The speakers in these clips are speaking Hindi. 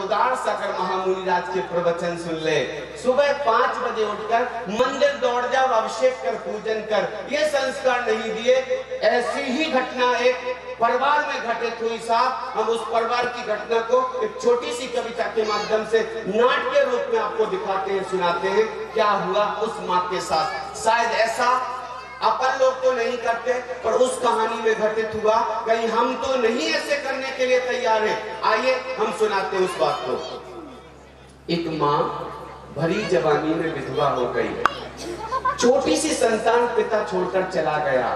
उदार सागर महामुनि राज के प्रवचन सुन ले। सुबह 5 बजे उठकर मंदिर दौड़ जा और अभिषेक कर, पूजन कर। ये संस्कार नहीं दिए। ऐसी ही घटना एक परिवार में घटित हुई साहब। हम उस परिवार की घटना को एक छोटी सी कविता के माध्यम से नाट्य रूप में आपको दिखाते हैं, सुनाते हैं क्या हुआ उस माँ के साथ। शायद ऐसा अपन लोग तो नहीं करते, पर उस कहानी में घटित हुआ। कहीं हम तो नहीं ऐसे करने के लिए तैयार हैं। आइए हम सुनाते हैं उस बात को। एक माँ भरी जवानी में विधवा हो गई। छोटी सी संतान पिता छोड़कर चला गया।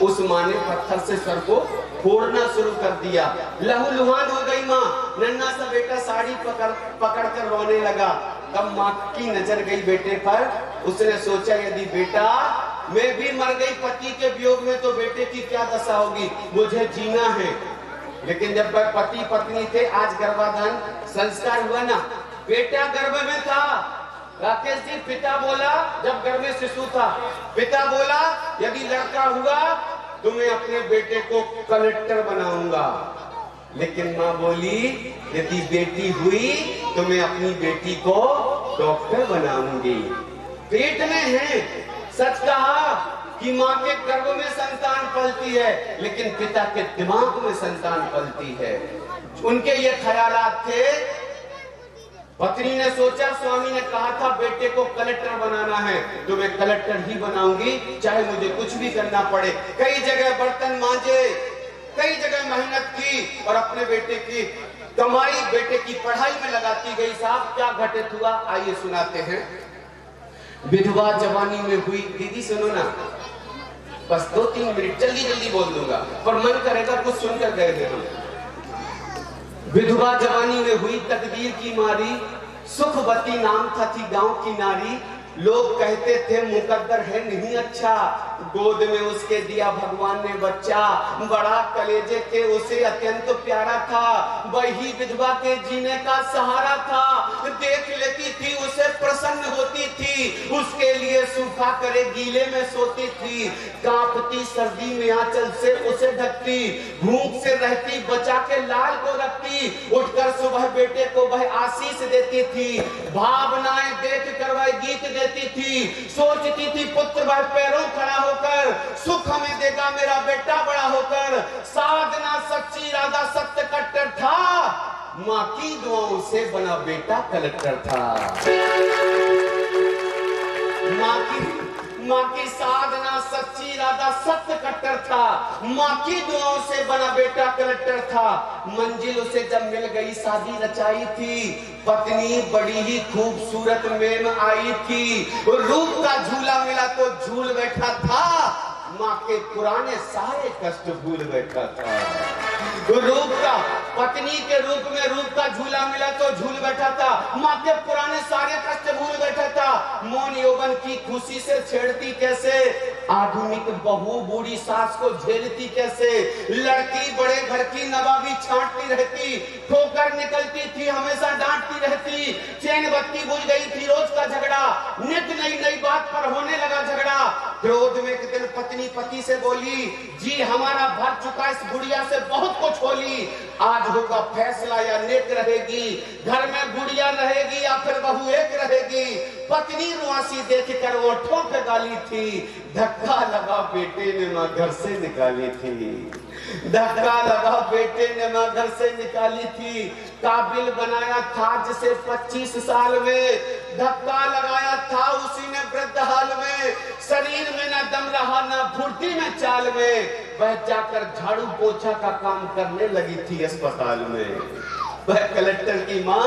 उस माँ ने पत्थर से सर को फोड़ना शुरू कर दिया। लहूलुहान हो गई माँ। नन्हा सा बेटा साड़ी पकड़ कर रोने लगा। तब माँ की नजर गई बेटे पर। उसने सोचा यदि बेटा मैं भी मर गई पति के वियोग में तो बेटे की क्या दशा होगी, मुझे जीना है। लेकिन जब पति पत्नी थे, आज गर्भाधान संस्कार हुआ ना, बेटा गर्भ में था। राकेश जी, पिता बोला जब गर्भ में शिशु था, पिता बोला यदि लड़का हुआ तो मैं अपने बेटे को कलेक्टर बनाऊंगा। लेकिन माँ बोली यदि बेटी हुई तो मैं अपनी बेटी को डॉक्टर बनाऊंगी। पेट में है, सच कहा कि माँ के गर्भ में संतान पलती है, लेकिन पिता के दिमाग में संतान पलती है। उनके ये ख्यालात थे। पत्नी ने सोचा, स्वामी ने कहा था बेटे को कलेक्टर बनाना है तो मैं कलेक्टर ही बनाऊंगी, चाहे मुझे कुछ भी करना पड़े। कई जगह बर्तन मांजे, कई जगह मेहनत की और अपने बेटे की कमाई बेटे की पढ़ाई में लगाती गई। साहब क्या घटित हुआ आइए सुनाते हैं। विधवा जवानी में हुई। दीदी सुनो ना, बस 2-3 मिनट जल्दी जल्दी बोल दूंगा, पर मन करेगा कुछ सुनकर गए थे हम। विधवा जवानी में हुई, तकदीर की मारी, सुखवती नाम था थी गांव की नारी। लोग कहते थे मुकद्दर है नहीं अच्छा, गोद में उसके दिया भगवान ने बच्चा। बड़ा कलेजे के उसे अत्यंत प्यारा था, वही विधवा के जीने का सहारा था। देख लेती थी उसे प्रसन्न होती थी, उसके लिए सूखा करे गीले में सोती थी। कांपती सर्दी में आंचल से उसे ढकती, भूख से रहती बचा के लाल को रखती। उठकर सुबह बेटे को वह आशीष देती थी, भावनाएं देख कर वह गीत देती थी। सोचती थी पुत्र वह पैरों खड़ा होकर सुख हमें देगा मेरा बेटा बड़ा होकर। साधना सच्ची इरादा सत्य कट्टर था, माँ की दुआओं से बना बेटा कलेक्टर था। माँ की साधना सच्ची इरादा सत्य कट्टर था, माँ की दुआओं से बना बेटा कलेक्टर था। मंजिल उसे जब मिल गई शादी रचाई थी, पत्नी बड़ी ही खूबसूरत मेम आई थी। रूप का झूला मिला तो झूल बैठा था, माँ के पुराने सारे कष्ट भूल बैठा था। रूप का पत्नी के रूप में रूप का झूला मिला तो झूल बैठा था, माँ के पुराने सारे कष्ट भूल बैठा था। मौन यौवन की खुशी से छेड़ती कैसे, आधुनिक बहू बूढ़ी सास को झेलती कैसे। लड़की बड़े घर की नवाबी छांटती रहती, ठोकर निकलती थी हमेशा डांटती रहती। चैन बत्ती बुझ गई थी रोज का झगड़ा, नित नई नई बात पर होने लगा झगड़ा। क्रोध में एक दिन पत्नी पति से बोली, जी हमारा भर चुका इस बुढ़िया से बहुत कुछ होली, आज होगा फैसला या नेक रहेगी, घर में बुढ़िया रहेगी या फिर बहू एक रहेगी। पत्नी रुआसी देखकर ओठों पे गाली थी, धक्का लगा बेटे ने मां घर से निकाली थी। धक्का लगा बेटे ने मां घर से निकाली थी। काबिल बनाया था जिसे 25 साल में, धक्का लगाया था उसी ने वृद्ध हाल में। शरीर में न दम रहा न फुर्ती में चाल में, वह जाकर झाड़ू पोछा का काम करने लगी थी अस्पताल में। वह कलेक्टर की माँ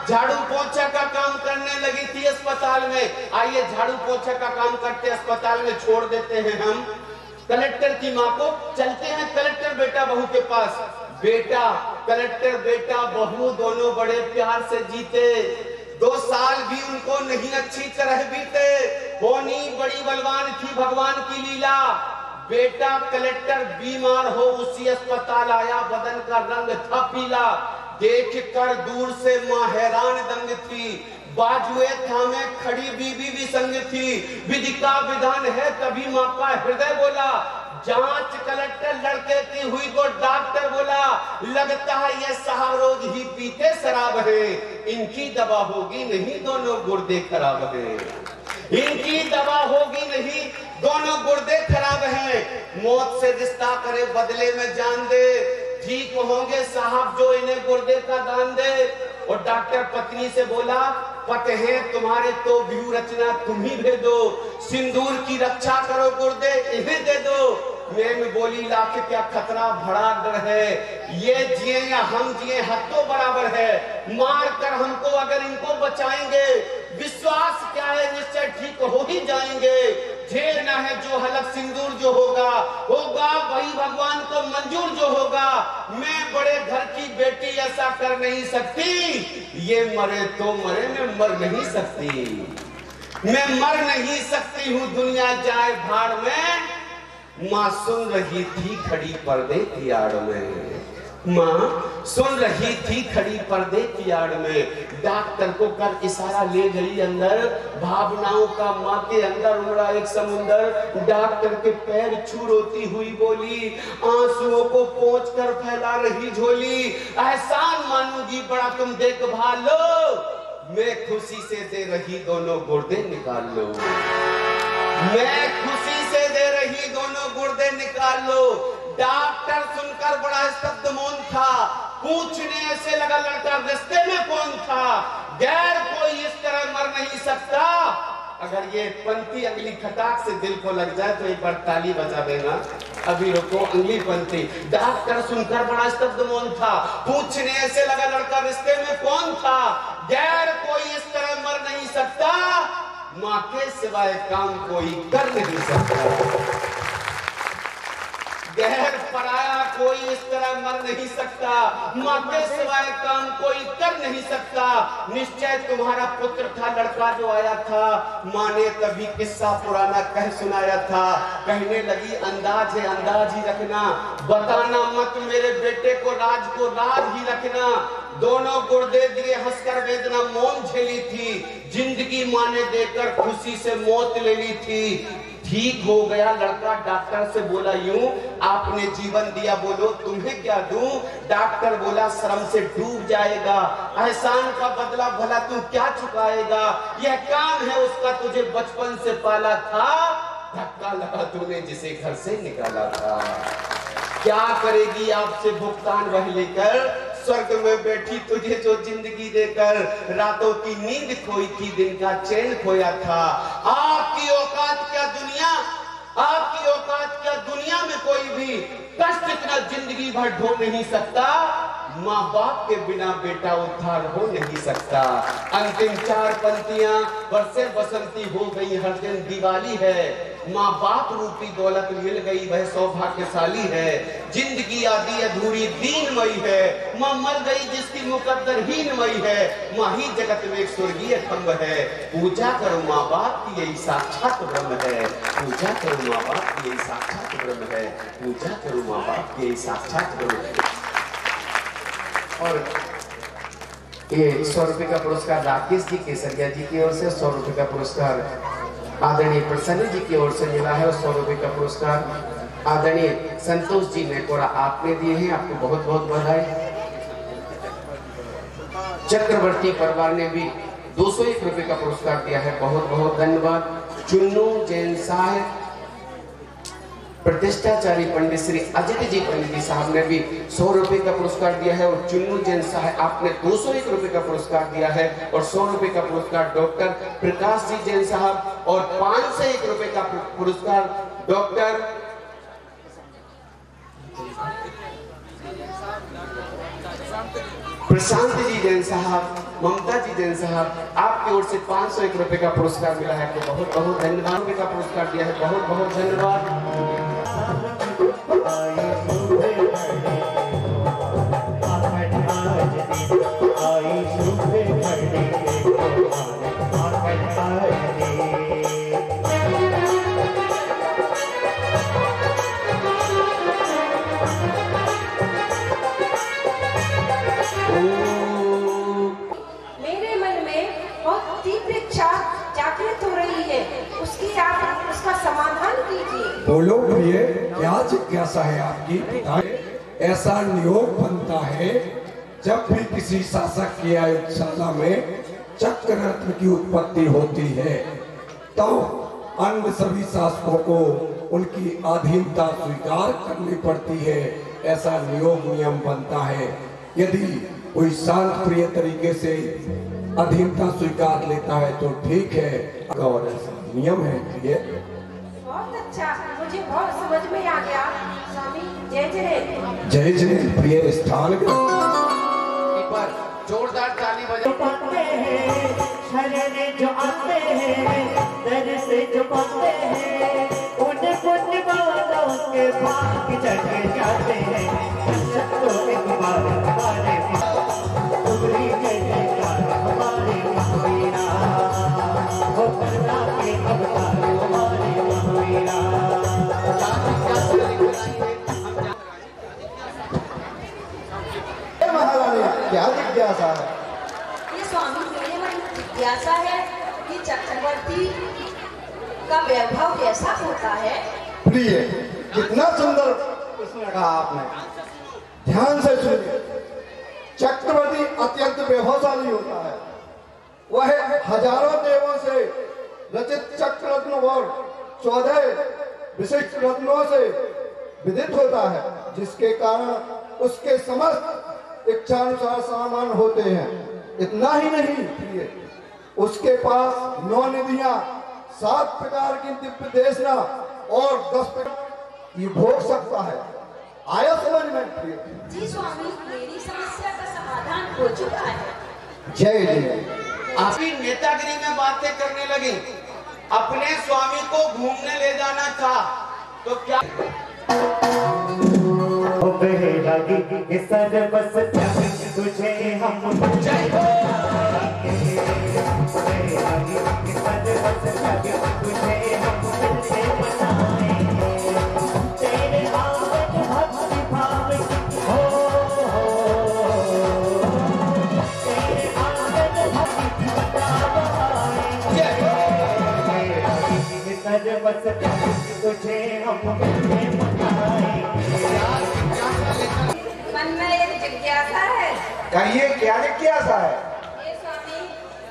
झाड़ू पोछा का काम करने लगी थी अस्पताल में। आइए झाड़ू पोछा का काम करते अस्पताल में छोड़ देते हैं हम कलेक्टर की माँ को, चलते हैं कलेक्टर बेटा बहू के पास। बेटा कलेक्टर बेटा बहू दोनों बड़े प्यार से जीते, 2 साल भी उनको नहीं अच्छी तरह बीते। होनी बड़ी बलवान थी भगवान की लीला, बेटा कलेक्टर बीमार हो उसी अस्पताल आया, बदन का रंग था पीला। देख कर दूर से माँ हैरान दंग थी, बाजुए थामे खड़ी बीबी भी संग थी। विधि का विधान है तभी माँ का हृदय बोला, जांच कलेक्टर लड़के की हुई तो डॉक्टर बोला लगता है ये साहब रोज ही पीते शराब है, इनकी दवा होगी नहीं, दोनों गुर्दे खराब है, इनकी दवा होगी नहीं, दोनों गुर्दे खराब हैं। मौत से रिश्ता करे बदले में जान दे, ठीक होंगे साहब जो इन्हें गुर्दे का दान दे। और डॉक्टर पत्नी से बोला पते हैं तुम्हारे तो व्यू रचना तुम ही दे दो, सिंदूर की रक्षा करो गुर्दे इन्हें दे दो। मैम बोली लाके क्या खतरा भरा डर है, ये जिए या हम जिए हद तो बराबर है, मार कर हमको अगर इनको बचाएंगे विश्वास क्या है निश्चय ठीक हो ही जाएंगे। झेलना है जो हलक सिंदूर जो होगा वही भगवान को मंजूर जो होगा। मैं बड़े घर की बेटी ऐसा कर नहीं सकती, ये मरे तो मरे मैं मर नहीं सकती, मैं मर नहीं सकती हूँ दुनिया जाए भाड़ में। माँ सुन रही थी खड़ी पर्दे की आड़ में, माँ सुन रही थी खड़ी पर्दे की आड़ में। डॉक्टर को कर इशारा ले गई अंदर, भावनाओं का माँ के अंदर उमड़ा एक समुंदर। डॉक्टर के पैर छू रोती हुई बोली, आंसुओं को पोंछ कर फैला रही झोली, एहसान मानूंगी बड़ा तुम देखभाल लो, मैं खुशी से दे रही दोनों गुर्दे निकाल लो, मैं खुशी से दे रही दोनों गुर्दे निकाल लो। डॉक्टर सुनकर बड़ा स्तब्ध मौन था, पूछने ऐसे लगा लड़का रिश्ते में कौन था, गैर कोई इस तरह मर नहीं सकता। अगर ये पंक्ति अगली खटाक से दिल को लग जाए तो एक बार ताली बजा देना। अभी रुको, अगली पंक्ति। डॉक्टर सुनकर बड़ा स्तब्ध मौन था, पूछने ऐसे लगा लड़का रिश्ते में कौन था, गैर कोई इस तरह मर नहीं सकता, माँ के सिवाय काम कोई कर नहीं सकता, गैर पराया कोई इस तरह मर नहीं सकता, माँ के सिवाय काम कोई कर नहीं सकता। निश्चय तुम्हारा पुत्र था लड़का जो आया था, माँ ने तभी किस्सा पुराना कह सुनाया था। कहने लगी अंदाज है अंदाज ही रखना, बताना मत मेरे बेटे को राज ही रखना। दोनों गुर्दे दिए हंसकर वेदना मौन झेली थी, जिंदगी माँ ने देकर खुशी से मौत ले ली थी। ठीक हो गया लड़का डॉक्टर से बोला यूं, आपने जीवन दिया बोलो तुम्हें क्या दूं। डॉक्टर बोला शर्म से डूब जाएगा, एहसान का बदला भला तू क्या चुकाएगा, यह काम है उसका तुझे बचपन से पाला था, धक्का लगा तूने जिसे घर से निकाला था। क्या करेगी आपसे भुगतान वह लेकर, स्वर्ग में बैठी तुझे जो जिंदगी देकर, रातों की नींद खोई थी दिन का चैन खोया था। आपकी औकात क्या दुनिया, आपकी औकात क्या दुनिया में कोई भी कष्ट इतना जिंदगी भर ढो नहीं सकता, माँ बाप के बिना बेटा उद्धार हो नहीं सकता। अंतिम चार पंक्तियां, बरसे बसंती हो गई हर दिन दिवाली है, माँ बाप रूपी दौलत मिल गई वह सौभाग्यशाली है, जिंदगी आदि अधूरी दीनमयी है, माँ मर गई जिसकी मुकद्दर हीनमयी है, माँ ही जगत में एक स्वर्गीय खंभ है। पूजा करो माँ बाप की यही साक्षात ब्रह्म है, पूजा करो माँ बाप की यही साक्षात ब्रह्म है, पूजा करो माँ बाप की यही साक्षात ब्रह्म है। और ये 100 रुपए का पुरस्कार राकेश जी केसरिया जी की ओर से, 100 रुपए का पुरस्कार आदरणीय प्रसन्न जी की ओर से मिला है, और 100 रुपए का पुरस्कार आदरणीय संतोष जी नेकोरा आपने दिए हैं, आपको बहुत बहुत बधाई। चक्रवर्ती परिवार ने भी 201 रुपए का पुरस्कार दिया है, बहुत बहुत धन्यवाद। चुन्नू जैन साहब, प्रतिष्ठाचारी पंडित श्री अजय जी पंडित जी साहब ने भी 100 रुपए का पुरस्कार दिया है, और चुन्नू जैन साहब आपने 201 रुपए का पुरस्कार दिया है, और 100 रुपए का पुरस्कार डॉक्टर प्रकाश जी जैन साहब, और 501 रुपए का पुरस्कार डॉक्टर प्रशांत जी जैन साहब, ममता जी जैन साहब, आपकी ओर से 501 रुपए का पुरस्कार मिला है, तो बहुत बहुत धन्यवाद। रुपए का पुरस्कार दिया है, बहुत बहुत धन्यवाद। मेरे मन में बहुत तीव्र इच्छा जागृत हो रही है, उसका समाधान कीजिए। बोलो प्रिय, क्या जिज्ञासा है आपकी? ऐसा नियोग बनता है जब भी किसी शासक की आयुशाला में चक्र रत्न की उत्पत्ति होती है तो अन्य सभी शासकों को उनकी अधीनता स्वीकार करनी पड़ती है। ऐसा नियोग नियम बनता है। यदि कोई शांत प्रिय तरीके से अधीनता स्वीकार लेता है तो ठीक है, और ऐसा नियम है। प्रिय, बहुत अच्छा, मुझे बहुत समझ में आ गया। स्वामी जय जय। जय जय। प्रिय स्थान पर जोरदार ताली बजाते हैं, शरण जो आते हैं, दर से जो पाते हैं, उन पुण्य वालों के भाग चढ़ जाते हैं। सबको एक बार हमारे तुम्हारी जय जयकार हमारे महावीरा, हो करना के अवतार हमारे महावीरा। क्या जिज्ञासा है? ये स्वामी मेरे मन में जिज्ञासा है कि चक्रवर्ती का वैभव कैसा होता है? प्रिय, कितना सुंदर प्रश्न कहा आपने। ध्यान से सुनिए। चक्रवर्ती अत्यंत वैभवशाली होता है। वह हजारों देवों से रचित चक्र रत्न और 14 विशिष्ट रत्नों से विदित होता है, जिसके कारण उसके समस्त इच्छानुसार सामान होते हैं। इतना ही नहीं प्रिय, उसके पास 9 निधियां, 7 प्रकार की दिव्य देशना और 10 प्रकार ये भोग सकता है। आया समझ में प्रिय? जी स्वामी, मेरी समस्या का समाधान हो चुका है। जय जय। आपकी नेतागिरी में बातें करने लगी। अपने स्वामी को घूमने ले जाना था तो क्या लगी सर बस तुझे हम जय हो, सर बस तुझे हम मिलते मनाएंगे। तेरे आगत भक्ति भाव हो, तेरे आगत भक्ति बताएंगे। सर बस तुझे हम मिलते मनाएंगे। मन में एक जिज्ञासा है। कहिए, क्या जिज्ञासा है? ये स्वामी,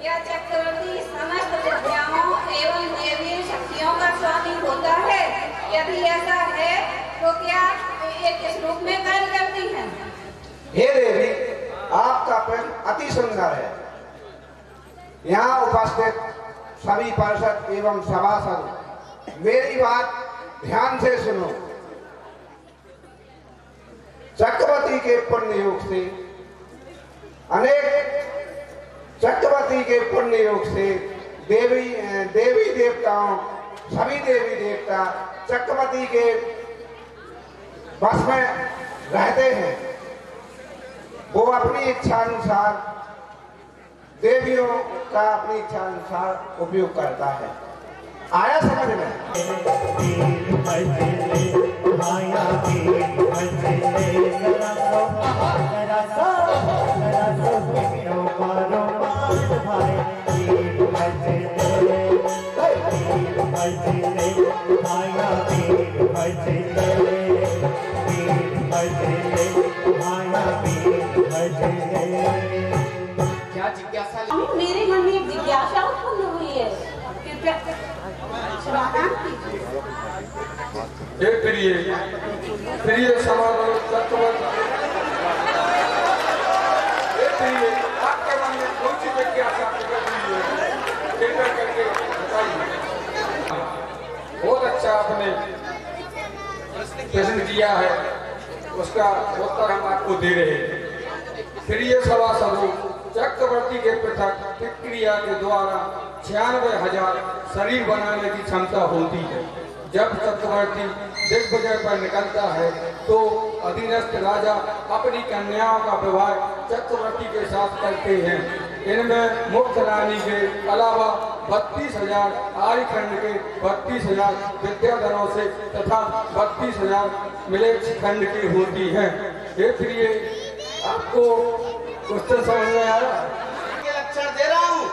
यह चक्रवर्ती समस्त विद्याओं एवं देवी शक्तियों का स्वामी होता है? यदि ऐसा है तो क्या ये किस रूप में कार्य करती है? हे देवी, आपका प्रश्न अति सुंदर है। यहाँ उपस्थित सभी पार्षद एवं सभासद मेरी बात ध्यान से सुनो। चक्रवर्ती के पुण्य योग से चक्रवर्ती के पुण्य योग से देवी देवताओं, सभी देवी देवता चक्रवर्ती के बस में रहते हैं। वो अपनी इच्छा अनुसार देवियों का अपनी इच्छा अनुसार उपयोग करता है। आया समझ में? क्या जिज्ञासा? मेरे मन में एक जिज्ञासा उत्पन्न हुई है, कृपया समाधान कीजिए। प्रिय समाधान चक्रवर्ती, आपके मन में कौन सी जिज्ञासा प्रकट हुई है? कृपया करके बताइए। बहुत अच्छा आपने प्रश्न किया है, उसका उत्तर हम आपको दे रहे हैं। प्रिय सभासदों, चक्रवर्ती के पृथक प्रक्रिया के द्वारा 96,000 शरीर बनाने की क्षमता होती है। जब चक्रवर्ती दिग्विजय पर निकलता है तो अधीनस्थ राजा अपनी कन्याओं का विवाह चक्रवर्ती के साथ करते हैं। इनमें मुख्य रानी के अलावा 32,000 आर्यखंड के 32,000 विद्याधरों से तथा 32,000 मिलेच्छ खंड की होती हैं। इसलिए आपको क्वेश्चन समझ में आ रहा है? लक्षण दे रहा हूँ।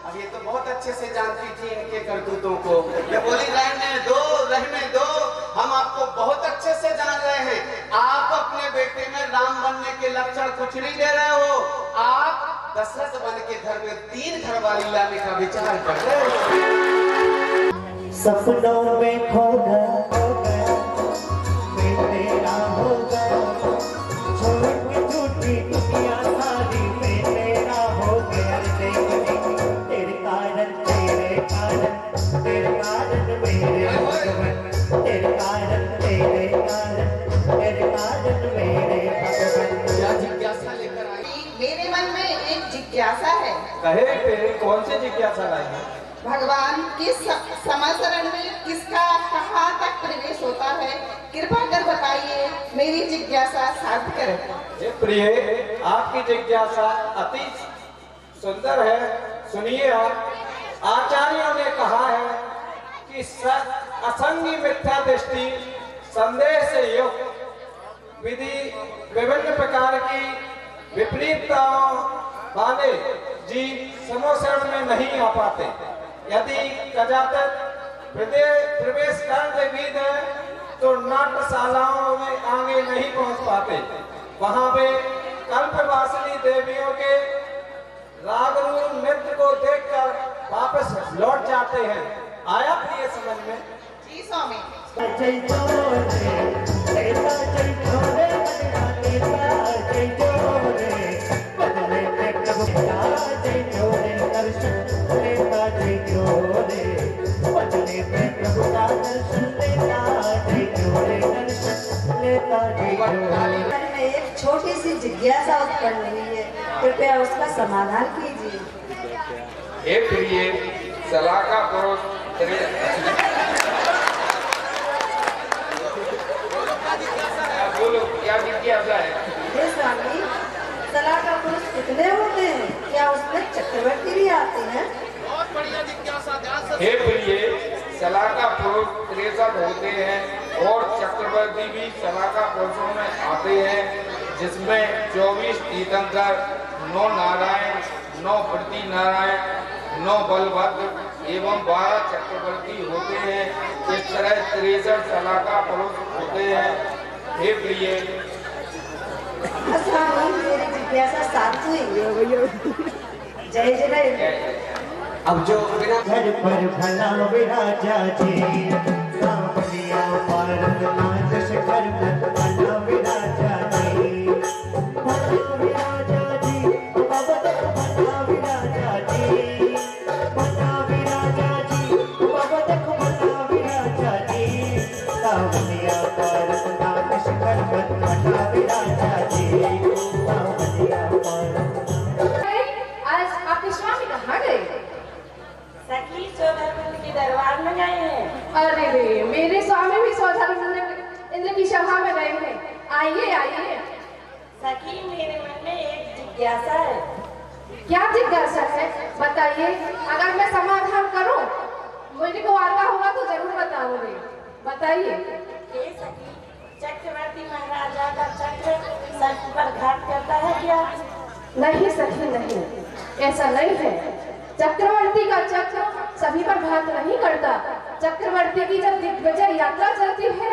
अब ये तो बहुत अच्छे से जानती थी इनके करतूतों को। ये बोली रहने दो, हम आपको बहुत अच्छे लक्षण कुछ नहीं दे रहे हो। आप दशरथ बन के घर में 3 घरवाली लाने का विचार कर रहे हो। सपनों में खो गया मैं तेरा होगा, छोड़ के टूटी दुनिया सारी मैं तेरा हो गया। तेरे कारण मेरे भगवान, तेरे कारण मेरे भगवान। क्या जिज्ञासा लेकर आई? मेरे मन में एक जिज्ञासा है। कहे तेरे कौन सी जिज्ञासा लाई है? भगवान किस समाचरण में किसका कहाँ तक प्रवेश होता है, कृपा कर बताइए, मेरी जिज्ञासा साध करें। ये प्रिय, आपकी जिज्ञासा अति सुंदर है। सुनिए आप, आचार्यों ने कहा है कि असंगी मिथ्या दृष्टि संदेह से युक्त विधि विभिन्न प्रकार की विपरीतताओं वाले जीव समोषण में नहीं आ पाते। यदि कदाचित प्रवेश कर भी दे तो नाट्यशालाओं में आगे नहीं पहुंच पाते। वहां वे कल्पवासिनी देवियों के रागरूप नृत्य को देखकर वापस लौट जाते हैं। आया प्रिय समझ में? जी स्वामी। एक छोटी सी जिज्ञासा उत्पन्न हुई है, कृपया उसका समाधान कीजिए। हे प्रिय, सलाका पुरुष बोलो, क्या जिज्ञासा है? हे स्वामी, सलाका पुरुष कितने होते हैं? क्या उसमें चक्रवर्ती भी आते हैं? हे प्रिय, सलाका पुरुष 63 होते हैं और चक्रवर्ती भी सलाका पुरुषों में आते हैं, जिसमें 24 तीर्थंकर, 9 नारायण, 9 प्रति नारायण, 9 बलभद्र एवं 12 चक्रवर्ती होते हैं। इस तरह 63 सलाका पुरुष होते हैं। हे प्रिय, स्वामी, मेरी जिज्ञासा साथ हुई। जय जय। अब जो बिना घर पर भला विराजा जी, सांवलिया पारनाथ शिखर पर भला विराजा जी, भला विराजा जी, बाबा देख भला विराजा जी, भला विराजा जी, बाबा देख भला विराजा जी, सांवलिया पारनाथ शिखर पर भला विराजा जी, सांवलिया पारनाथ। आज आपके स्वामी कहाँ गए? सखी सोधर के दरबार में गए हैं। अरे रे, मेरे स्वामी भी सौधर इंद्र की सभा में गए हैं। आइए आइए। सखी, मेरे मन में एक जिज्ञासा है। क्या जिज्ञासा है, बताइए। अगर मैं समाधान करूं, मुझे को आता होगा तो जरूर बताऊंगी। बताइए। हे सखी, चक्रवर्ती महाराजा का चक्र सर पर घात करता है क्या? नहीं सखी, नहीं, ऐसा नहीं है। चक्रवर्ती का चक्र सभी पर घात नहीं करता। चक्रवर्ती की जब दिग्विजय यात्रा चलती है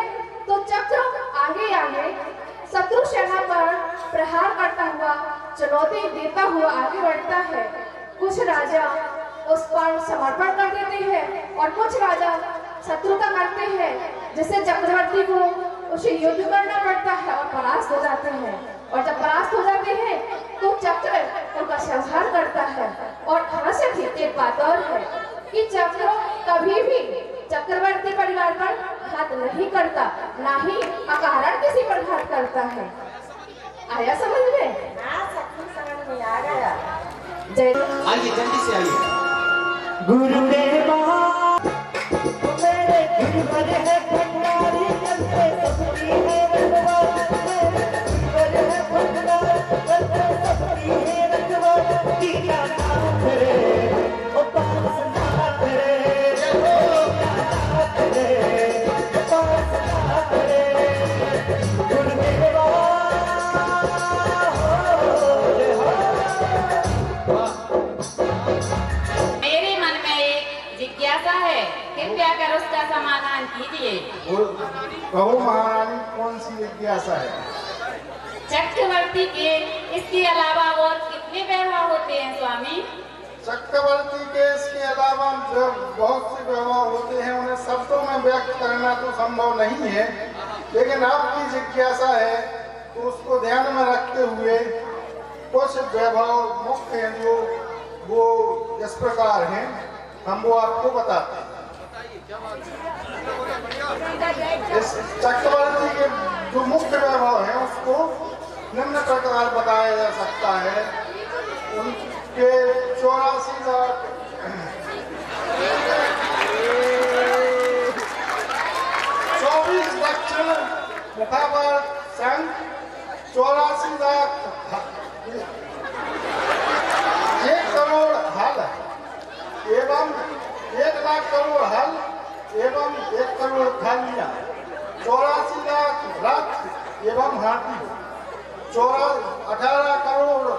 तो चक्र आगे आगे शत्रु सेना पर प्रहार करता हुआ, चुनौती देता हुआ आगे बढ़ता है। कुछ राजा उस पर समर्पण कर देते हैं और कुछ राजा शत्रुता करते हैं, जिससे चक्रवर्ती को उसे युद्ध करना पड़ता है और परास्त हो जाते हैं। और जब परास्त हो जाते हैं तो चक्र उनका संहार करता है। और हाँ सखी, एक बात और है कि चक्र कभी भी चक्रवर्ती परिवार पर घात नहीं करता, ना ही अकारण किसी पर घात करता है। आया समझ में? हाँ सखी, समझ में आ गया। जय। आइए, जल्दी से आइए। गुरुदेवा मेरे गिरवर है भंडारी, चलते सबकी है रखवाली, गिरवर है भंडारी, चलते सबकी है रखवाली। दीना नाथ रे, ओ पास नाथ रे, दीना नाथ रे, ओ पास नाथ रे। गुरुदेवा मेरे मन में एक जिज्ञासा है, कृपया कर उसका समाधान कीजिए। कहो महारानी, कौन सी जिज्ञासा है? चक्रवर्ती के इसके अलावा और कितने वैभव होते हैं स्वामी? चक्रवर्ती के इसके अलावा जो बहुत से वैभव होते हैं उन्हें शब्दों में व्यक्त करना तो संभव नहीं है, लेकिन आपकी जिज्ञासा है तो उसको ध्यान में रखते हुए कुछ वैभव मुख्य हैं जो वो इस प्रकार हैं, हम वो आपको बताते हैं। इस चक्रवर्ती के जो मुख्य वैभव है उसको निम्न प्रकार बताया जा सकता है। उनके 84 दक्षिण मुखावर संघ, 84 1 करोड़ हल एवं 1 लाख करोड़ हल एवं 1 करोड़ थालियां, 84 लाख रथ एवं हाथी, 18 करोड़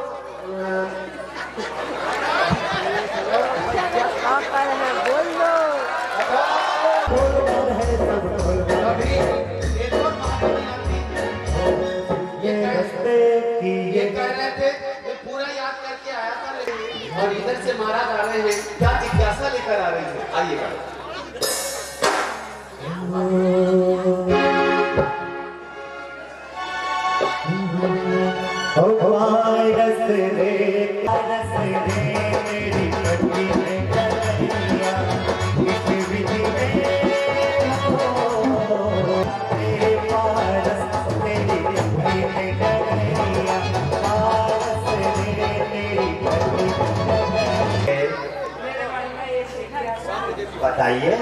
ये कह रहे थे, मैं पूरा याद करके आया था और इधर से महाराज आ रहे हैं, क्या जिज्ञासा लेकर आ रही है? आइएगा। बताइए।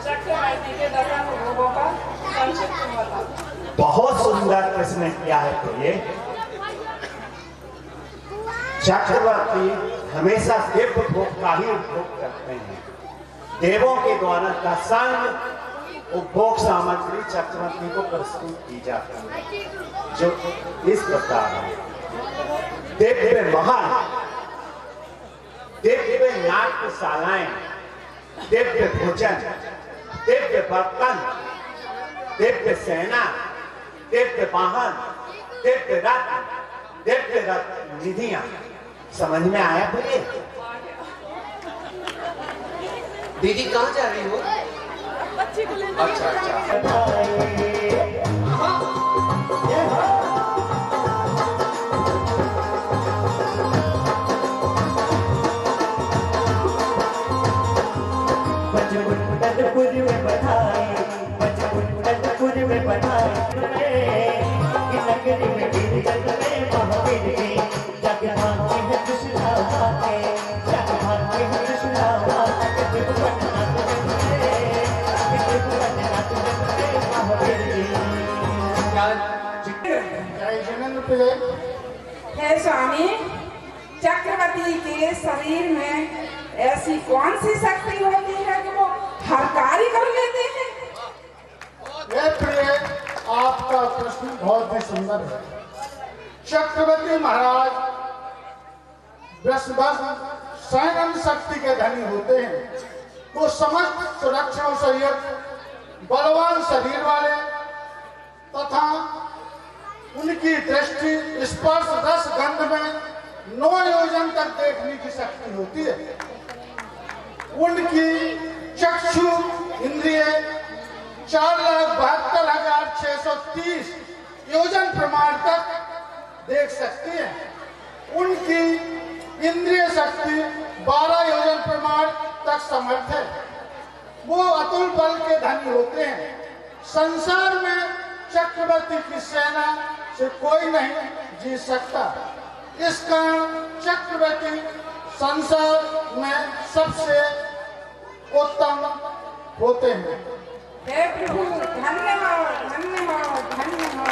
चक्रवर्ती के दशम भोगों का संक्षिप्त बताओ। बहुत सुंदर प्रश्न किया है। तो ये चक्रवर्ती हमेशा दिव्य भोग का ही उपभोग करते हैं। देवों के द्वारा दशांग उपभोग सामग्री चक्रवर्ती को प्रस्तुत की जाती है, जो इस प्रकार है। दिव्य महान, दिव्य नाट्यशालाएं, दिव्य भोजन, दिव्य बर्तन, दिव्य सेना, दिव्य वाहन, दिव्य रथ, दिव्य रथ निधियां। समझ में आया? बोलिए। दीदी कहाँ जा रही हो? अच्छा अच्छा। हे स्वामी, चक्रवर्ती के शरीर में ऐसी कौन सी शक्ति होती है कि वो हर कार्य कर लेते हैं? प्रिय, आपका प्रश्न बहुत ही सुंदर है। चक्रवर्ती महाराज स्वयं शक्ति के धनी होते हैं। वो समस्त सुरक्षा सहित बलवान शरीर वाले तथा उनकी दृष्टि स्पर्श रस गंध में 9 योजन तक देखने की शक्ति होती है। उनकी चक्षु इंद्रिय 4,72,630 योजन प्रमाण तक देख सकती है। उनकी इंद्रिय शक्ति 12 योजन प्रमाण तक समर्थ है। वो अतुल बल के धनी होते हैं। संसार में चक्रवर्ती की सेना से कोई नहीं जीत सकता। इस कारण चक्रवर्ती संसार में सबसे उत्तम होते हैं। हे प्रभु, धन्य हो, धन्य हो, धन्य हो।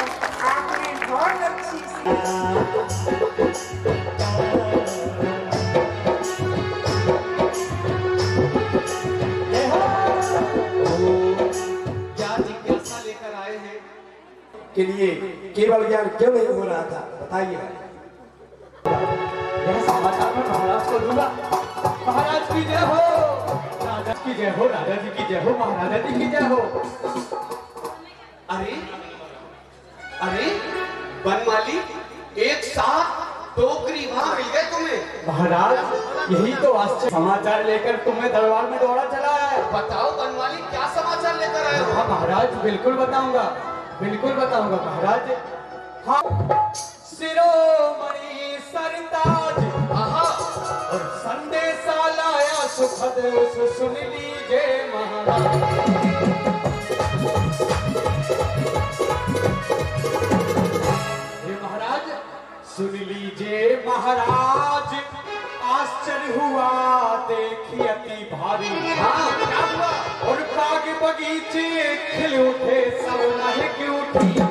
आपने बहुत अच्छी क्या जिज्ञासा लेकर आए हैं? के लिए केवल ज्ञान क्यों नहीं हो रहा था, बताइए। यह समाचार मैं महाराज को दूंगा। महाराज की जय हो, राजा की जय हो, राजा जी की जय हो, महाराजा जी की जय हो। अरे अरे बनमाली, एक साथ टोकरी वहां मिल गए तुम्हें। महाराज यही तो आश्चर्य समाचार लेकर तुम्हें दरबार में दौड़ा चला आया। बताओ बनमाली, क्या समाचार लेकर आए हो? हाँ महाराज, बिल्कुल बताऊंगा, बिल्कुल बताऊंगा महाराज। हाँ, शिरोमणि सरताज और संदेशा लाया सुखद, सुन लीजिए महाराज। महाराज सुन लीजिए महाराज, आश्चर्य हुआ देखी अति भारी। हाँ क्या हुआ? और बाग बगीचे खिल उठे, सब महक उठी है।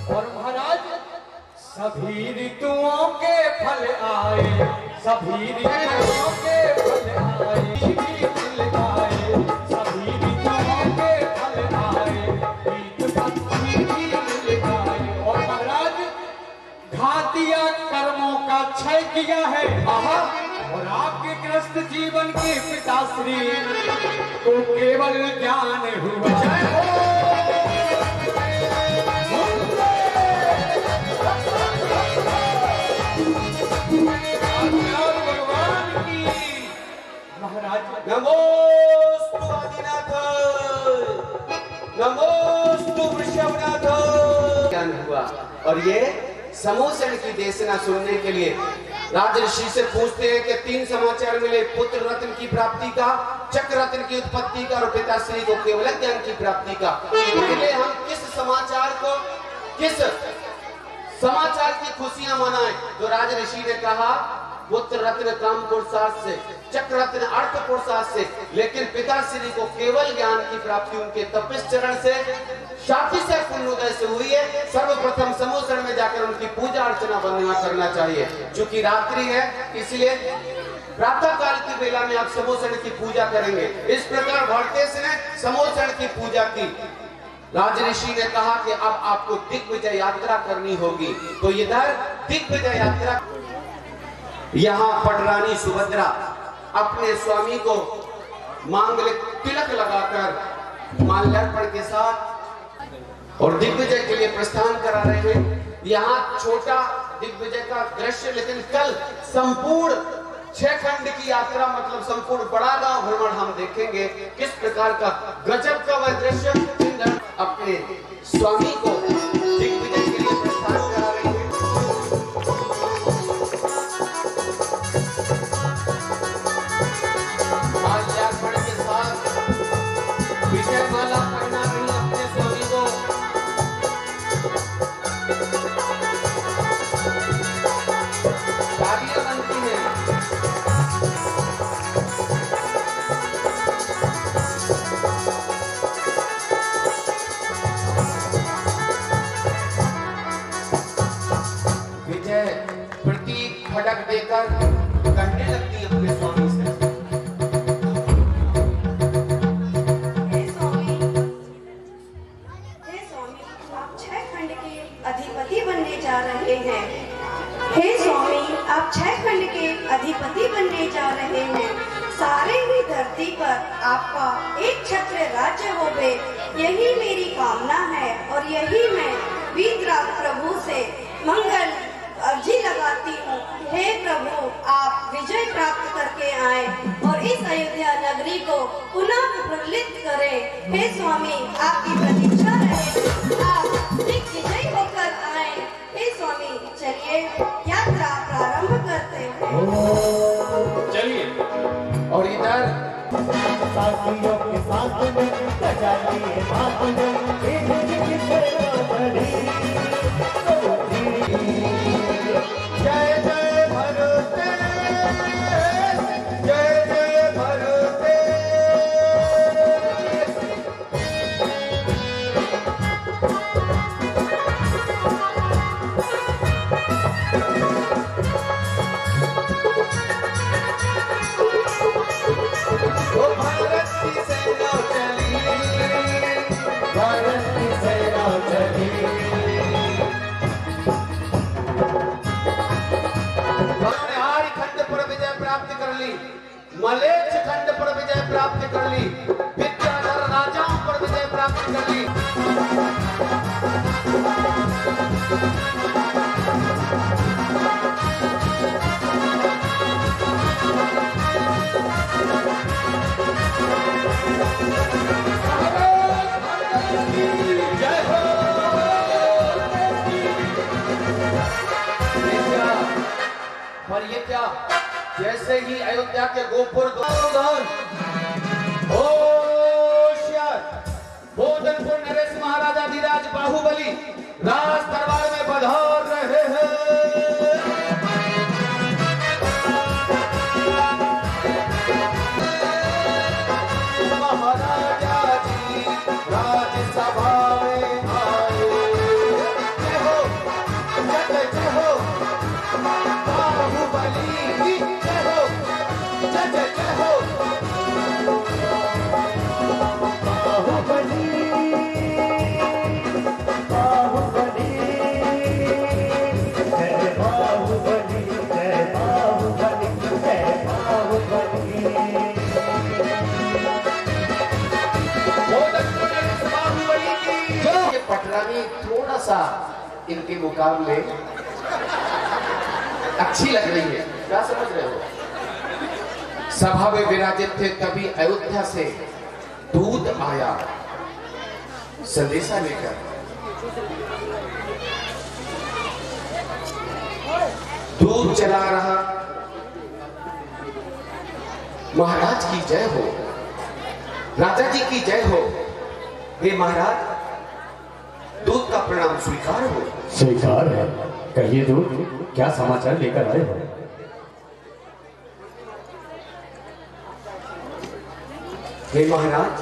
और महाराज सभी ऋतुओं के फल आए, सभी ऋतुओं के फल आए, फल आए, सभी ऋतुओं के फल आए, गीत भक्ति मिल आए। और महाराज घातिया कर्मों का क्षय किया है। और आपके ग्रस्त जीवन के पिताश्री को केवल ज्ञान हुआ। नमोस्तु आदिनाथ, नमोस्तु वृषभनाथ। ज्ञान हुआ और ये समोसन की देशना सुनने के लिए राज ऋषि से पूछते हैं कि 3 समाचार मिले, पुत्र रत्न की प्राप्ति का, चक्र रत्न की उत्पत्ति का और पिताश्री को केवल ज्ञान की प्राप्ति का। पहले हम किस समाचार को, किस समाचार की खुशियां मनाएं? तो राज ऋषि ने कहा पुत्र रत्न काम पुरुषार्थ से, चक्र रत्न अर्थ पुरुषार्थ से, लेकिन पिताश्री को केवल ज्ञान की प्राप्ति उनके तपस्चरण से, शांति से, पुण्योदय से हुई है। सर्वप्रथम समोसन में जाकर उनकी पूजा अर्चना वंदना करना चाहिए। चूंकि रात्रि है इसलिए प्रातः काल की बेला में आप समोसन की पूजा करेंगे। इस प्रकार भरतेश ने समोसन की पूजा की। राज ऋषि ने कहा कि अब आपको दिग्विजय यात्रा करनी होगी। तो इधर दिग्विजय यात्रा, यहाँ पटरानी सुभद्रा अपने स्वामी को मांगलिक तिलक लगाकर माल्यार्पण के साथ और दिग्विजय के लिए प्रस्थान करा रहे हैं। यहाँ छोटा दिग्विजय का दृश्य, लेकिन कल संपूर्ण 6 खंड की यात्रा, मतलब संपूर्ण बड़ा गांव भ्रमण हम देखेंगे। किस प्रकार का गजब का वह दृश्य अपने स्वामी को दिग्विजय के लिए प्रस्थान करा रहे हैं। माल्यार्पण के साथ विजय माला पहना रही अपने स्वामी को। शादियां बनती हैं। विजय प्रतीक खड़क देकर करने लगती अपने स्वामी से। हे स्वामी, आप 6 खंड के अधिपति बनने जा रहे हैं। हे स्वामी, आप 6 खंड के अधिपति बनने जा रहे हैं। सारे ही धरती पर आपका एक छत्र राज्य होवे, यही मेरी कामना है और यही मैं वीतराग प्रभु से मंगल अर्जी लगाती हूँ। हे प्रभु, आप विजय प्राप्त करके आए और इस अयोध्या नगरी को पुनः प्रफुल्लित करें। हे स्वामी, आपकी प्रतीक्षा रहे, आप दिग्विजय होकर आए। हे स्वामी, चलिए यात्रा प्रारंभ करते हैं। चलिए। और इधर साथियों के साथ में सजाइए हाथ में, जय जय भरते, जय जय भरते। वो भारत की सेना चली, भारत की सेना चली। खंड पर विजय प्राप्त कर ली, मलेच्छ खंड पर विजय प्राप्त कर ली। वैसे ही अयोध्या के गोपुर होशियार बोधनपुर नरेश महाराजा धीराज बाहुबली राज दरबार में पधार रहे हैं। महाराजा जी राज्यसभा में आए। जय हो जय हो बाहुबली की जय हो जय जय हो बाहुबली बाहुबली जय बाहुबली जय बाहुबली जय बाहुबली। ये पटरानी थोड़ा सा इनके मुकाबले अच्छी लग रही है, क्या समझ रहे हो? सभा में विराजित थे, तभी अयोध्या से दूत आया संदेशा लेकर। दूत चला रहा, महाराज की जय हो, राजा जी की जय हो। हे महाराज, दूत का प्रणाम स्वीकार हो। स्वीकार है। कहिए दूत, क्या समाचार लेकर आए हो? हे महाराज,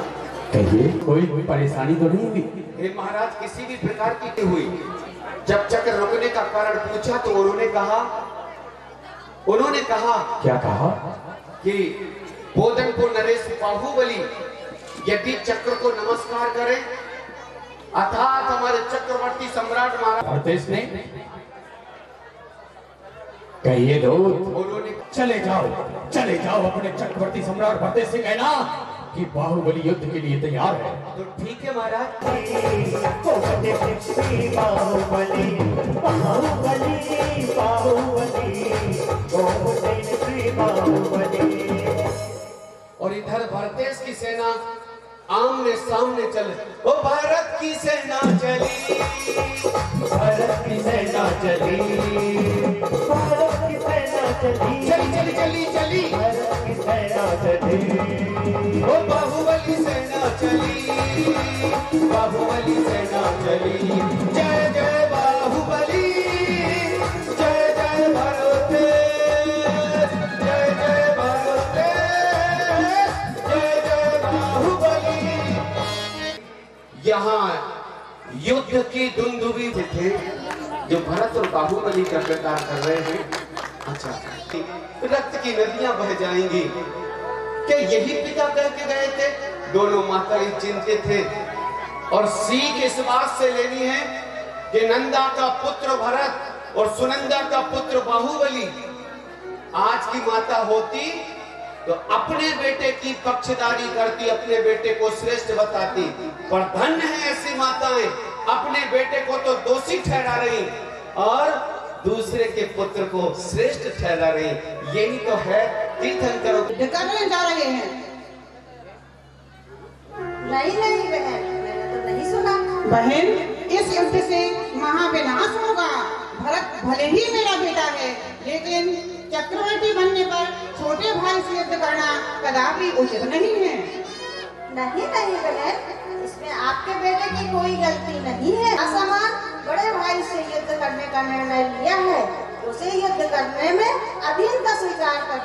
कहिए, कोई परेशानी तो नहीं हुई? हे महाराज, किसी भी प्रकार की नहीं हुई। जब चक्र रुकने का कारण पूछा तो उन्होंने कहा क्या कहा? कि बोधनपुर नरेश बाहुबली यदि चक्र को नमस्कार करें अर्थात हमारे चक्रवर्ती सम्राट महाराज ने कहिए दूत, उन्होंने चले जाओ अपने चक्रवर्ती सम्राट भरतेश से कहना कि बाहुबली युद्ध के लिए तैयार है। तो ठीक है महाराज। बाहुबली बाहुबली बाहुबली। और इधर भरतेश की सेना आमने सामने चले। ओ भारत की सेना चली, भारत की सेना चली, भारत की सेना चली, चली चली चली चली, भारत की सेना चली। ओ बाहुबली सेना चली, बाहुबली सेना चली। जय जय बाहुबली, जय जय भरतेश, जय जय भरतेश, जय जय बाहुबली। यहाँ युद्ध की दुंदुभी थे जो भरत और बाहुबली का प्रकार कर रहे हैं। अच्छा, रक्त की नदियां बह जाएंगी, क्या यही पिता कह के गए थे? दोनों माता चिंतित थे और सीख इस बात से लेनी है कि नंदा का पुत्र भरत और सुनंदा का पुत्र बाहुबली आज की माता होती तो अपने बेटे की पक्षधारी करती, अपने बेटे को श्रेष्ठ बताती। पर धन्य है ऐसी माताएं, अपने बेटे को तो दोषी ठहरा रही और दूसरे के पुत्र को श्रेष्ठ ठहरा रही। यही तो है तीर्थंकरों करने जा रहे हैं। नहीं नहीं बहन, मैंने तो नहीं सुना। बहन, इस युद्ध से महाविनाश होगा। भरत भले ही मेरा बेटा है, लेकिन चक्रवर्ती बनने पर छोटे भाई से युद्ध करना कदापि उचित नहीं है। नहीं नहीं बहन, इसमें आपके बेटे की कोई गलती नहीं है। असमान बड़े भाई से युद्ध करने का निर्णय लिया है, उसे युद्ध करने में अधीनता स्वीकार कर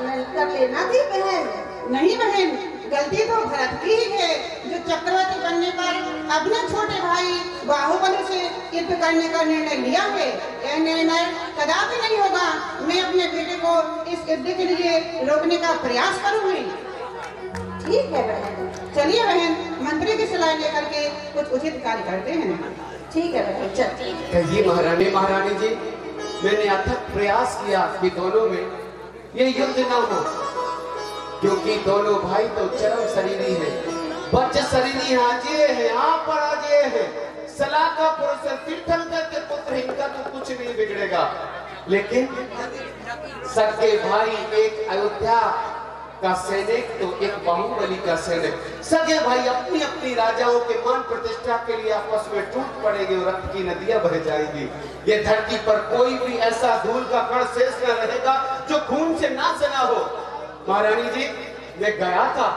लेना थी बहन। नहीं बहन, गलती तो भरत की ही है, जो चक्रवर्ती बनने पर अपने छोटे भाई बाहुबली से युद्ध करने का निर्णय लिया है। यह निर्णय कदापि नहीं होगा। मैं अपने बेटे को इस युद्ध के लिए रोकने का प्रयास करूंगी। ठीक है बहन। चलिए बहन, मंत्री की सलाह लेकर के कुछ उचित कार्य करते हैं। ठीक है बहन, चल। ये महारानी जी, मैंने अथक प्रयास किया कि दोनों में ये युद्ध न हो, क्योंकि दोनों भाई तो चरम शरीरी है, बच्च शरीरी हाजिए है, आप पर हाजिए है। सलाह का पुरुष तीर्थंकर के पुत्र, इनका तो कुछ नहीं बिगड़ेगा। लेकिन सगे भाई, एक अयोध्या का सैनिक तो एक बाहुबली का सैनिक, सगे भाई अपनी अपनी राजाओं के मान प्रतिष्ठा के लिए आपस में टूट पड़ेंगे और रक्त की नदियां बह जाएंगी। ये धरती पर कोई भी ऐसा धूल का कण शेष न रहेगा जो खून से ना सना हो। महारानी जी, मैं गया था,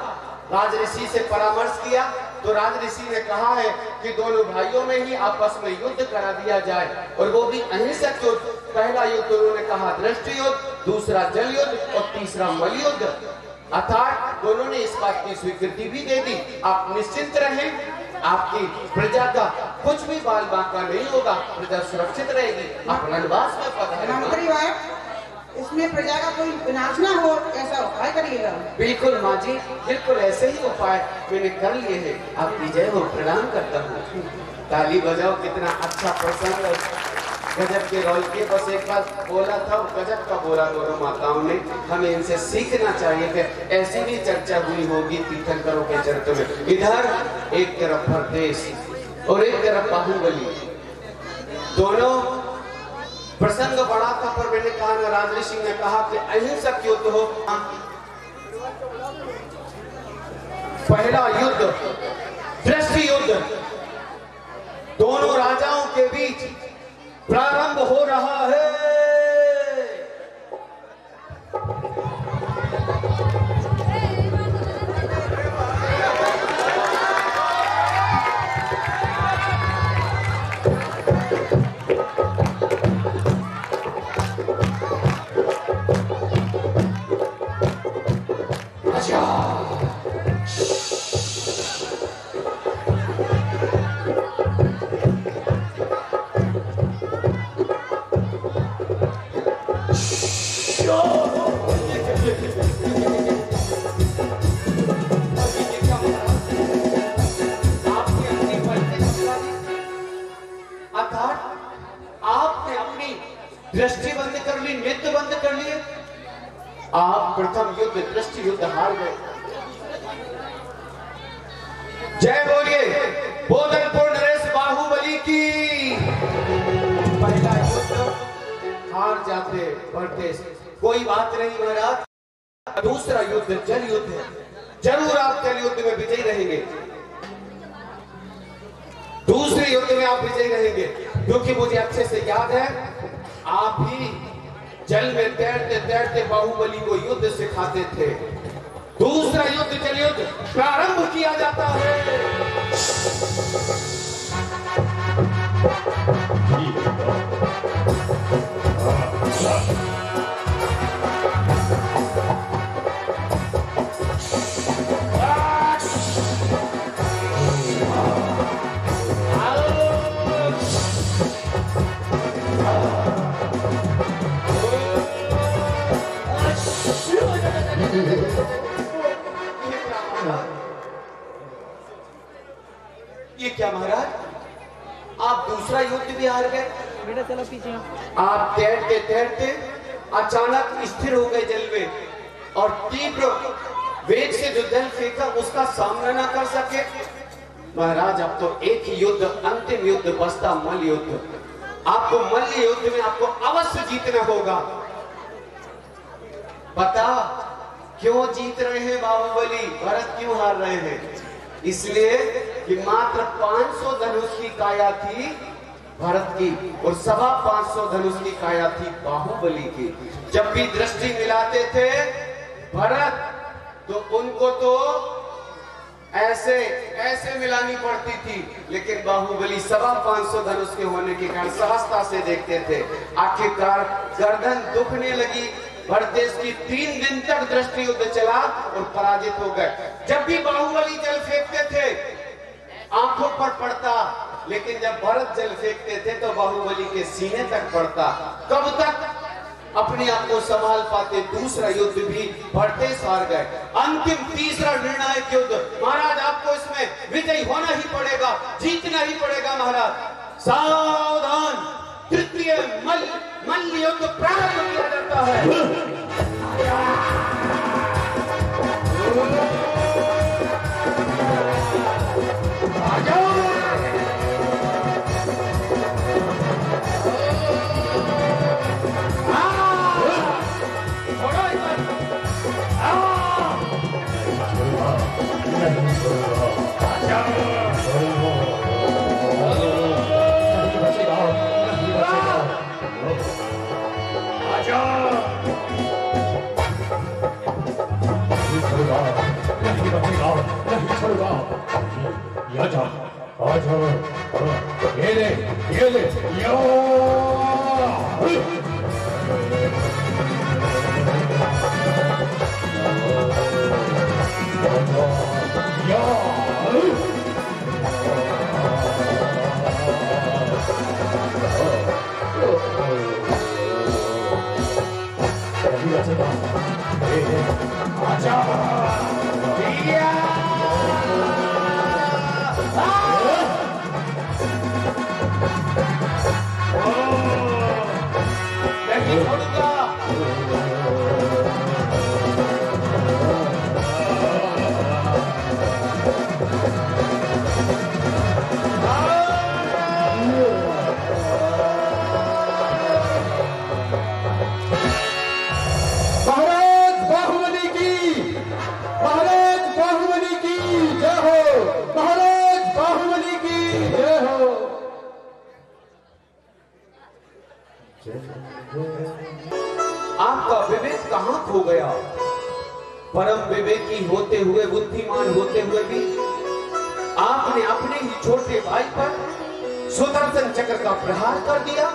राज ऋषि से परामर्श किया तो राज ऋषि ने कहा है कि दोनों भाइयों में ही आपस में युद्ध करा दिया जाए, और वो भी अहिंसक युद्ध। पहला युद्ध उन्होंने कहा दृष्टि युद्ध, दूसरा जल युद्ध और तीसरा मल युद्ध। अर्थात दोनों ने इस बात की स्वीकृति भी दे दी। आप निश्चिंत रहें, आपकी प्रजा का कुछ भी बाल बांका नहीं होगा, प्रजा सुरक्षित रहेगी। आप रणवास में पधारें। इसमें प्रजा का कोई विनाश ना हो, ऐसा उपाय करिएगा। बिल्कुल माँ जी, बिल्कुल ऐसे ही उपाय मैंने कर लिए हैं। आपकी जय हो, प्रणाम करता हूँ। ताली बजाओ, कितना अच्छा प्रसंग, गजब के रोल के। बस एक बार बोला था, गजब का बोला दोनों माताओं ने। हमें इनसे सीखना चाहिए कि ऐसी भी चर्चा हुई होगी तीर्थंकरों के चरित्र में। इधर एक तरफ परदेश और एक तरफ बाहुबली, दोनों प्रसंग बड़ा था, पर मैंने कहा ना, राज ऋषि ने कहा कि अहिंसक युद्ध हो। पहला युद्ध दृष्टि युद्ध, दोनों राजाओं के बीच प्रारंभ हो रहा है। आपने अपनी दृष्टि बंद कर ली, नेत्र बंद कर लिए। आप प्रथम युद्ध दृष्टि युद्ध हार गए। जय बोलिए बोधनपुर नरेश बाहुबली की। पहला युद्ध हार जाते परदेश, कोई बात नहीं महाराज। दूसरा युद्ध जल युद्ध है, जरूर आप जल युद्ध में विजयी रहेंगे। दूसरे युद्ध में आप विजयी रहेंगे, क्योंकि मुझे अच्छे से याद है आप ही जल में तैरते तैरते बाहुबली को युद्ध सिखाते थे। दूसरा युद्ध जल युद्ध प्रारंभ किया जाता है। ये क्या महाराज, आप दूसरा युद्ध भी हार गए। बेटा चलो पीछे। आप तैरते तैरते अचानक स्थिर हो गए जल में, और तीव्र वेग से जो जल फेंका उसका सामना ना कर सके। महाराज अब तो एक ही युद्ध, अंतिम युद्ध बचता, मल्ल युद्ध। आपको मल्ल युद्ध में आपको अवश्य जीतना होगा। बता क्यों जीत रहे हैं बाहुबली, भरत क्यों हार रहे हैं? इसलिए कि मात्र 500 धनुष की काया थी भरत की, और 525 धनुष की काया थी बाहुबली की। जब भी दृष्टि मिलाते थे भरत, तो उनको तो ऐसे ऐसे मिलानी पड़ती थी, लेकिन बाहुबली 525 धनुष के होने के कारण सहजता से देखते थे। आखिरकार गर्दन दुखने लगी। भरतेश की 3 दिन तक दृष्टि युद्ध चला और पराजित हो गए। जब भी बाहुबली जल फेंकते थे आंखों पर पड़ता, लेकिन जब भरत जल फेंकते थे तो बाहुबली के सीने तक पड़ता। कब तक अपने आप को संभाल पाते? दूसरा युद्ध भी भरतेश हार गए। अंतिम तीसरा निर्णायक युद्ध, महाराज आपको इसमें विजयी होना ही पड़ेगा, जीतना ही पड़ेगा महाराज। सावधान, तृतीय मल्ल युद्ध प्रारंभ किया जाता है। आजा ये ले यो आजा नहीं छोड़ूंगा। महाराज बाहुबली की जय हो। महाराज बाहुबली की जय हो। आपका विवेक कहां खो गया? परम विवेकी होते हुए, बुद्धिमान होते हुए भी आपने अपने ही छोटे भाई पर सुदर्शन चक्र का प्रहार कर दिया।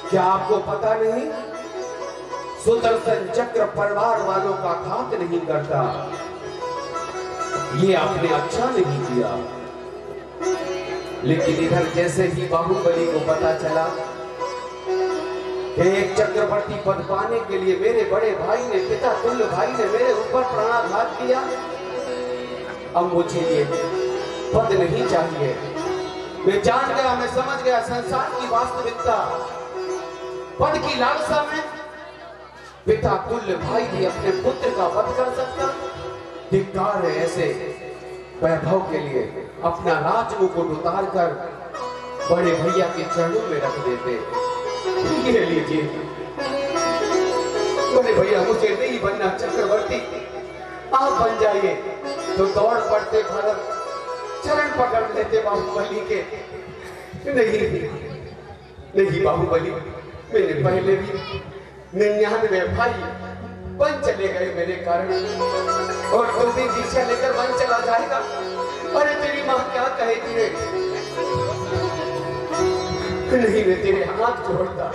क्या आपको पता नहीं? सुदर्शन चक्र परिवार वालों का घात नहीं करता। ये आपने अच्छा नहीं किया। लेकिन इधर जैसे ही बाहुबली को पता चला एक चक्रवर्ती पद पाने के लिए मेरे बड़े भाई ने, पिता तुल्य भाई ने मेरे ऊपर प्राणाघात किया, अब मुझे ये पद नहीं चाहिए। मैं जान गया, मैं समझ गया संसार की वास्तविकता। पद की लालसा में पिता तुल्य भाई भी अपने पुत्र का वध कर सकता। धिक्कार है ऐसे वैभव के लिए अपना राजमुकुट उतार कर बड़े भैया के चरणों में रख देते। ये लीजिए बड़े भैया, मुझे नहीं बनना चक्रवर्ती, आप बन जाइए। तो दौड़ पड़ते भरत चरण पकड़ लेते बाहुबली के। नहीं बाहुबली, मैंने पहले भी 99 भाई बन चले गए मेरे कारण, और तू भी दीक्षा लेकर बन चला जाएगा। अरे तेरी माँ क्या कहेगी रे? नहीं, मैं तेरे हाथ जोड़ता।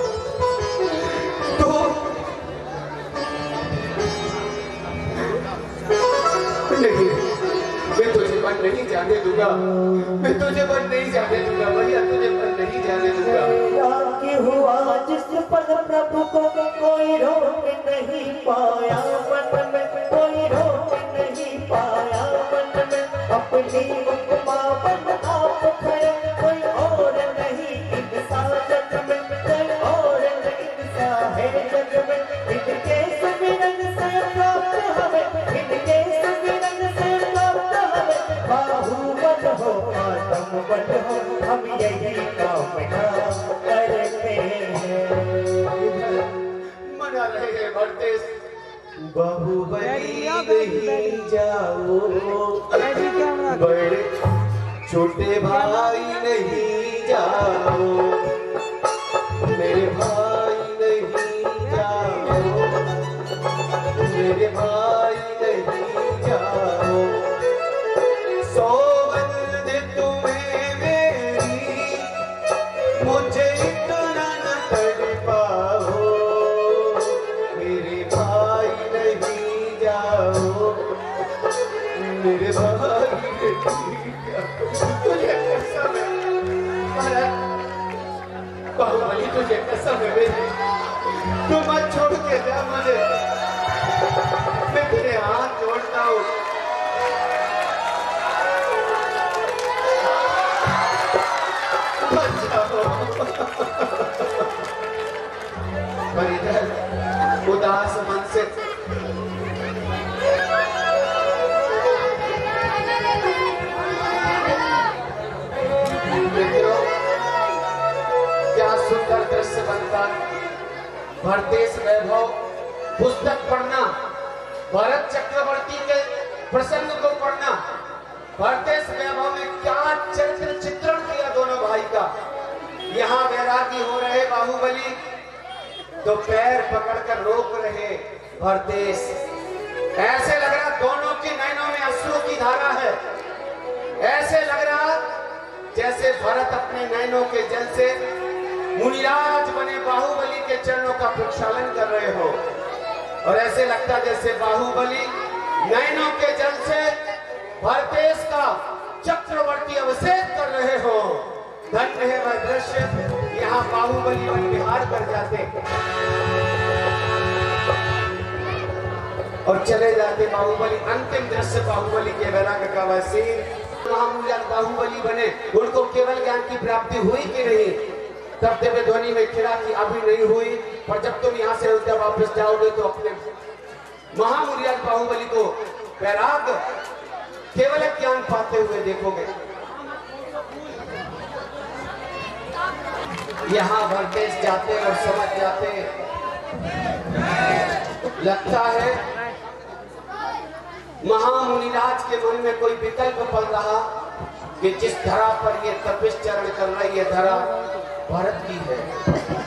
तो नहीं, मैं तुझे बन नहीं जाने दूंगा। मैं तुझे बन नहीं जाने दूंगा भैया, तुझे बन नहीं जाने दूंगा। हुआ जिस पर प्रभु को कोई रोक नहीं पाया, मन में कोई रोक नहीं पाया, मन में अपनी उपमा बन आप खड़े, कोई और नहीं इंसान जग में, कोई और नहीं इंसान है जग में। इनके सुमिरन से प्राप्त हमें, इनके सुमिरन से प्राप्त हमें, बाहुबल हो आत्मबल हो, हम यही कामना करते हैं। मना रहे हैं भरतेश, बाहुबली नहीं जाओ, बड़े छोटे भाई नहीं जाओ, मेरे भाई नहीं जाओ, मेरे भाई नहीं जाओ। सोबत दे तुम्हें मेरी, मुझे इतना न तड़पाओ, मेरे भाई नहीं जाओ, मेरे भाई नहीं जाओ। तुझे कसम है बाहुबली, तुझे कसम है मेरी, तू मत छोड़ के जा मुझे, मैं तेरे हाथ जोड़ता हूँ। पर इधर उदास मन से मित्रों, क्या सुंदर दृश्य बनता। भरतेश वैभव पुस्तक पढ़ना, भरत चक्रवर्ती के प्रसंग को पढ़ना, भरतेश वैभव में क्या चरित्र चित्रण किया दोनों भाई का। यहाँ वैरागी हो रहे बाहुबली, तो पैर पकड़कर रोक रहे भरतेश। ऐसे लग रहा दोनों के नैनों में अश्रु की धारा है। ऐसे लग रहा जैसे भरत अपने नैनों के जल से मुनिराज बने बाहुबली के चरणों का प्रक्षालन कर रहे हो, और ऐसे लगता जैसे बाहुबली नैनों के जल से भरतेश का चक्रवर्ती अभिषेक कर रहे हो। धन्य है वह दृश्य, यहाँ बाहुबली वन विहार कर जाते और चले जाते बाहुबली। अंतिम दृश्य बाहुबली के वैराग्य का वह सीन। महामूल्य बाहुबली बने, उनको केवल ज्ञान की प्राप्ति हुई कि नहीं? तब दिव्य ध्वनि में खिला कि अभी नहीं हुई, पर जब तुम यहाँ से अयोध्या वापस जाओगे तो अपने महामूल्य बाहुबली को वैराग्य केवल ज्ञान पाते हुए देखोगे। यहाँ भरतेश जाते और समझ जाते, लगता है महामुनिराज के मन में कोई विकल्प पड़ रहा कि जिस धरा पर ये तपस्चरण कर रही है धरा भारत की है,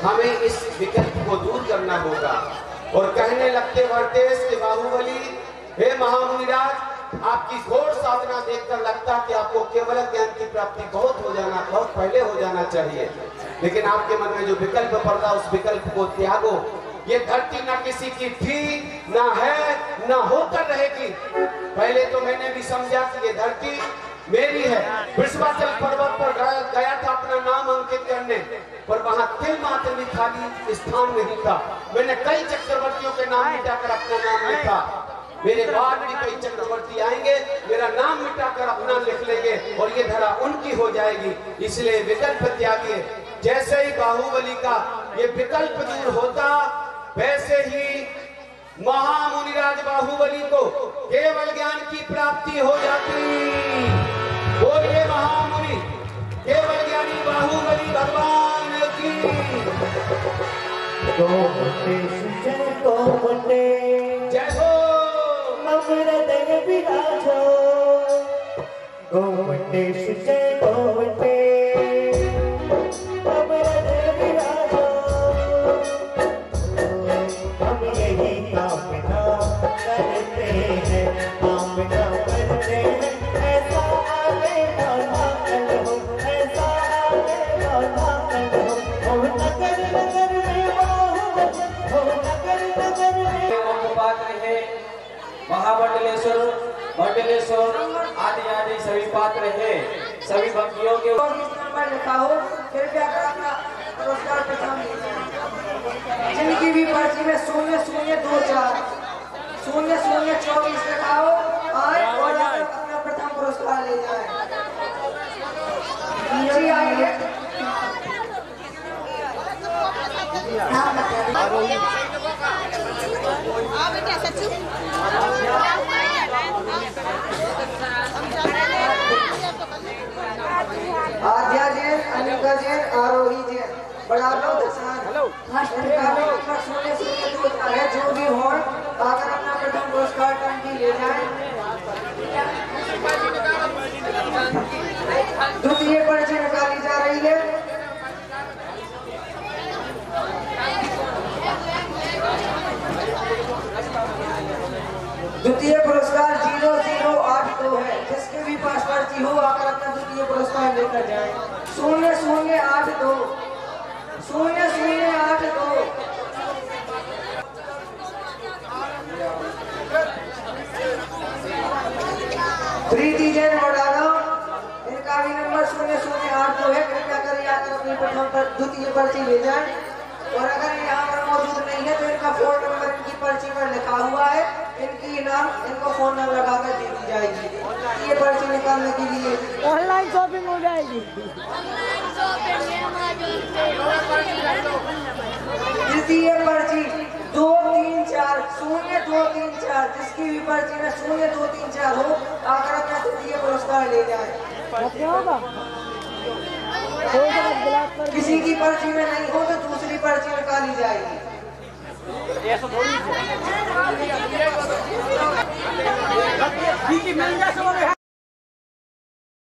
हमें इस विकल्प को दूर करना होगा। और कहने लगते भरतेश के बाहुबली, हे महामुनिराज, आपकी घोर साधना देखकर लगता कि आपको केवल ज्ञान की प्राप्ति बहुत पहले हो जाना चाहिए, लेकिन आपके मन में जो विकल्प पड़ रहा उस विकल्प को त्यागो। ये धरती ना किसी की थी, ना है, ना होकर रहेगी। पहले तो मैंने भी समझा कि ये धरती मेरी है। वृषभाचल पर्वत पर गया था अपना नाम अंकित करने, पर वहां तिल मात्र भी खाली स्थान नहीं था। मैंने कई चक्रवर्तियों के नाम मिटाकर अपना नाम लिखा। मेरे बाद भी कई चक्रवर्ती आएंगे, मेरा नाम मिटाकर अपना लिख लेंगे और ये धरा उनकी हो जाएगी। इसलिए विकल्प त्यागिए। जैसे ही बाहुबली का ये विकल्प दूर होता, वैसे ही महामुनिराज बाहुबली को केवल ज्ञान की प्राप्ति हो जाती। बोलिए महामुनि केवल ज्ञानी बाहुबली भगवान की। जय हो। हृदय विराजो गोवंदेश जय गोवंदे, हम हृदय विराजो। हम यही कामना करते हैं, कामना करते हैं, ऐसा आगे मौला कर हो, ऐसा आगे मौला कर हो। हो नगर नगर में बाहुबली, हो नगर नगर में पात्र है महामंडलेश्वर, मंडलेश्वर आदि आदि सभी पात्र है। सभी भक्तियों के नंबर लिखा हो, कृपया कर अपना पुरस्कार प्रदान जिनकी भी पर्ची में 0024 0024 लिखा हो, आए और अपना प्रथम पुरस्कार ले जाए। जी आइए। आद्या जैन, अनिका जैन, आरोही जैन, बड़ा लो दसान है। जो भी हो आकर अपना प्रथम पुरस्कार टंकी ले जाए। द्वितीय पर्ची निकाली जा रही है। द्वितीय पुरस्कार 0082 है। जिसके भी पास पर्ची हो आकर अपना द्वितीय पुरस्कार लेकर जाए। 0082 0082। प्रीति जैन बड़ाना, इनका भी नंबर 0082 है। कृपया कर आकर अपनी प्रथम पर द्वितीय पर्ची ले जाए। और अगर यहाँ पर मौजूद नहीं है तो इनका फोन नंबर इनकी पर्ची पर लिखा हुआ है। इनकी नाम इनको फोन नंबर लगाकर दे दी जाएगी। ये पर्ची निकालने के लिए ऑनलाइन शॉपिंग हो जाएगी। द्वितीय पर्ची 234 0234। जिसकी भी पर्ची में 0234 हो आकर अपना द्वितीय पुरस्कार ले जाए। किसी की पर्ची में नहीं हो तो दूसरी पर्ची निकाली जाएगी। मिल जाए